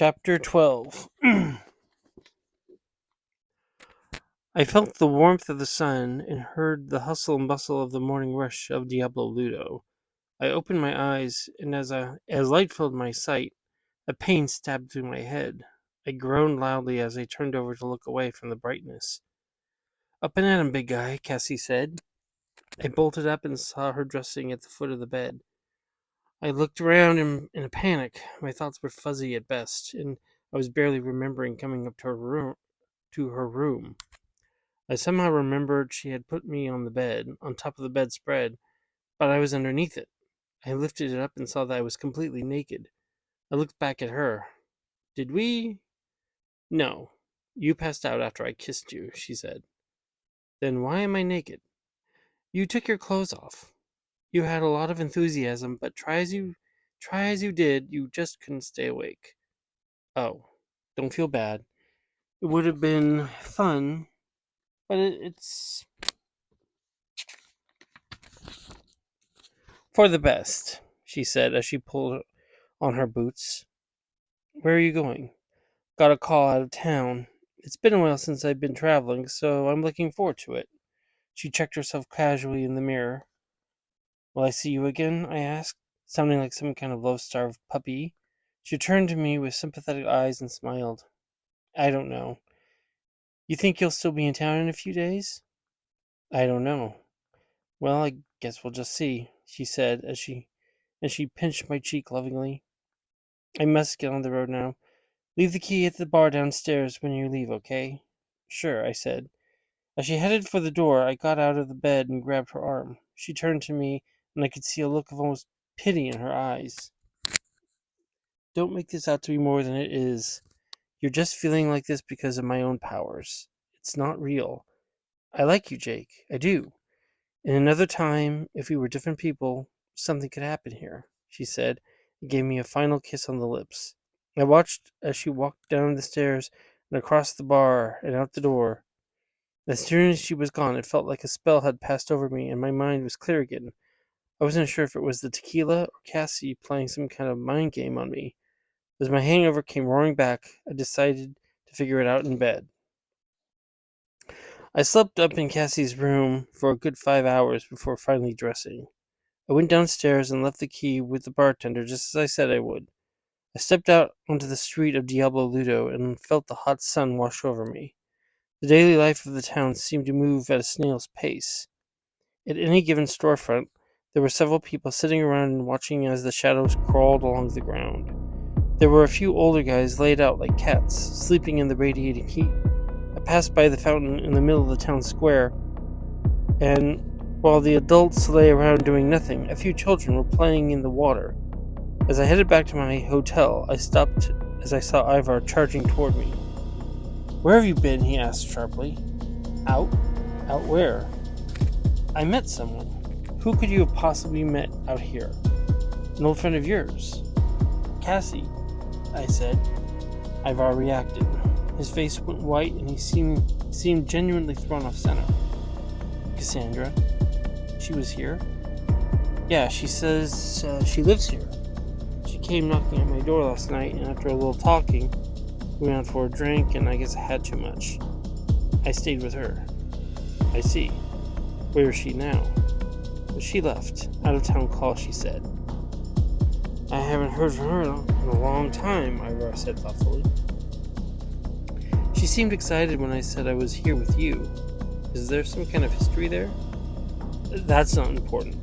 Chapter 12. I felt the warmth of the sun and heard the hustle and bustle of the morning rush of Diablo Ludo. I opened my eyes, and as light filled my sight, a pain stabbed through my head. I groaned loudly as I turned over to look away from the brightness. "Up and at 'em, big guy," Cassie said. I bolted up and saw her dressing at the foot of the bed. I looked around in a panic. My thoughts were fuzzy at best, and I was barely remembering coming up to her room. I somehow remembered she had put me on the bed, on top of the bedspread, but I was underneath it. I lifted it up and saw that I was completely naked. I looked back at her. "Did we?" "No. You passed out after I kissed you," she said. "Then why am I naked?" "You took your clothes off. You had a lot of enthusiasm, but try as you did, you just couldn't stay awake." "Oh, don't feel bad. It would have been fun, but it's for the best," she said as she pulled on her boots. "Where are you going?" "Got a call out of town. It's been a while since I've been traveling, so I'm looking forward to it." She checked herself casually in the mirror. "Will I see you again?" I asked, sounding like some kind of love-starved puppy. She turned to me with sympathetic eyes and smiled. "I don't know. You think you'll still be in town in a few days?" "I don't know." "Well, I guess we'll just see," she said as she pinched my cheek lovingly. "I must get on the road now. Leave the key at the bar downstairs when you leave, okay?" "Sure," I said. As she headed for the door, I got out of the bed and grabbed her arm. She turned to me, and I could see a look of almost pity in her eyes. "Don't make this out to be more than it is. You're just feeling like this because of my own powers. It's not real. I like you, Jake. I do. In another time, if we were different people, something could happen here," she said, and gave me a final kiss on the lips. I watched as she walked down the stairs and across the bar and out the door. As soon as she was gone, it felt like a spell had passed over me and my mind was clear again. I wasn't sure if it was the tequila or Cassie playing some kind of mind game on me. As my hangover came roaring back, I decided to figure it out in bed. I slept up in Cassie's room for a good 5 hours before finally dressing. I went downstairs and left the key with the bartender just as I said I would. I stepped out onto the street of Diablo Ludo and felt the hot sun wash over me. The daily life of the town seemed to move at a snail's pace. At any given storefront, there were several people sitting around and watching as the shadows crawled along the ground. There were a few older guys laid out like cats, sleeping in the radiating heat. I passed by the fountain in the middle of the town square, and while the adults lay around doing nothing, a few children were playing in the water. As I headed back to my hotel, I stopped as I saw Ivar charging toward me. "Where have you been?" he asked sharply. "Out? Out where?" "I met someone." "Who could you have possibly met out here?" "An old friend of yours." "Cassie," I said. Ivar reacted. His face went white and he seemed genuinely thrown off center. "Cassandra? She was here?" "Yeah, she says she lives here. She came knocking at my door last night, and after a little talking, we went out for a drink, and I guess I had too much. I stayed with her." "I see. Where is she now?" "She left. Out of town call, she said." "I haven't heard from her in a long time," Ivar said thoughtfully. "She seemed excited when I said I was here with you. Is there some kind of history there?" "That's not important.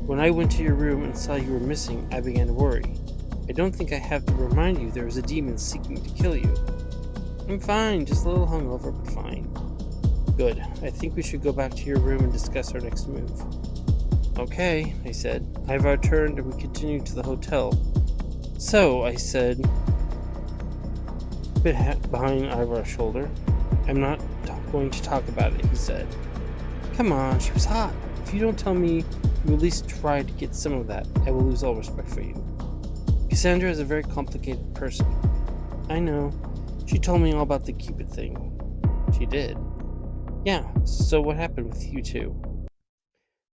When I went to your room and saw you were missing, I began to worry. I don't think I have to remind you there was a demon seeking to kill you." "I'm fine, just a little hungover, but fine." "Good. I think we should go back to your room and discuss our next move." "Okay," I said. Ivar turned and we continued to the hotel. "So," I said, behind Ivar's shoulder. "I'm not going to talk about it," he said. "Come on, she was hot. If you don't tell me you at least try to get some of that, I will lose all respect for you. Cassandra is a very complicated person." "I know. She told me all about the Cupid thing." "She did?" "Yeah, so what happened with you two?"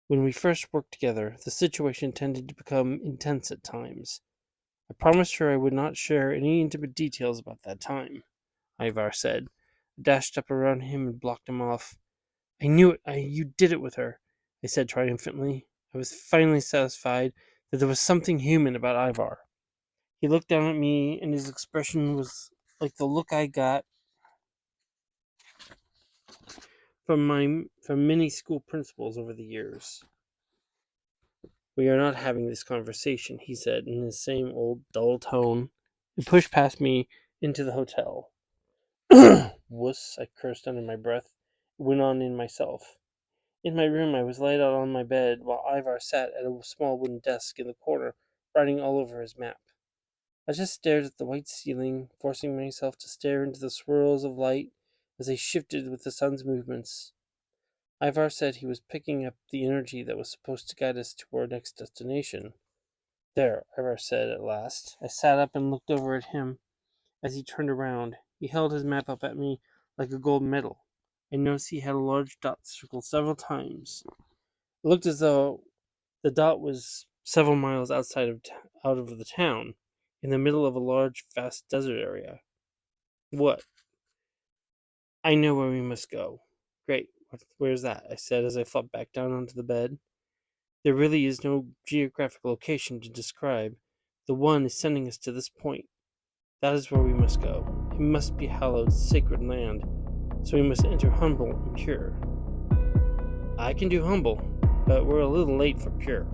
"When we first worked together, the situation tended to become intense at times. I promised her I would not share any intimate details about that time, Ivar said. I dashed up around him and blocked him off. I knew it. You did it with her, I said triumphantly. I was finally satisfied that there was something human about Ivar. He looked down at me, and his expression was like the look I got from many school principals over the years. We are not having this conversation, he said in his same old dull tone, and pushed past me into the hotel. Wuss, I cursed under my breath, and went on in myself. In my room, I was laid out on my bed, while Ivar sat at a small wooden desk in the corner, writing all over his map. I just stared at the white ceiling, forcing myself to stare into the swirls of light as they shifted with the sun's movements. Ivar said he was picking up the energy that was supposed to guide us to our next destination. There, Ivar said at last. I sat up and looked over at him as he turned around. He held his map up at me like a gold medal. I noticed he had a large dot circled several times. It looked as though the dot was several miles out of the town, in the middle of a large, vast desert area. What? I know where we must go. Great. Where's that? I said as I flopped back down onto the bed. There really is no geographic location to describe. The One is sending us to this point. That is where we must go. It must be hallowed, sacred land, so we must enter humble and pure. I can do humble, but we're a little late for pure.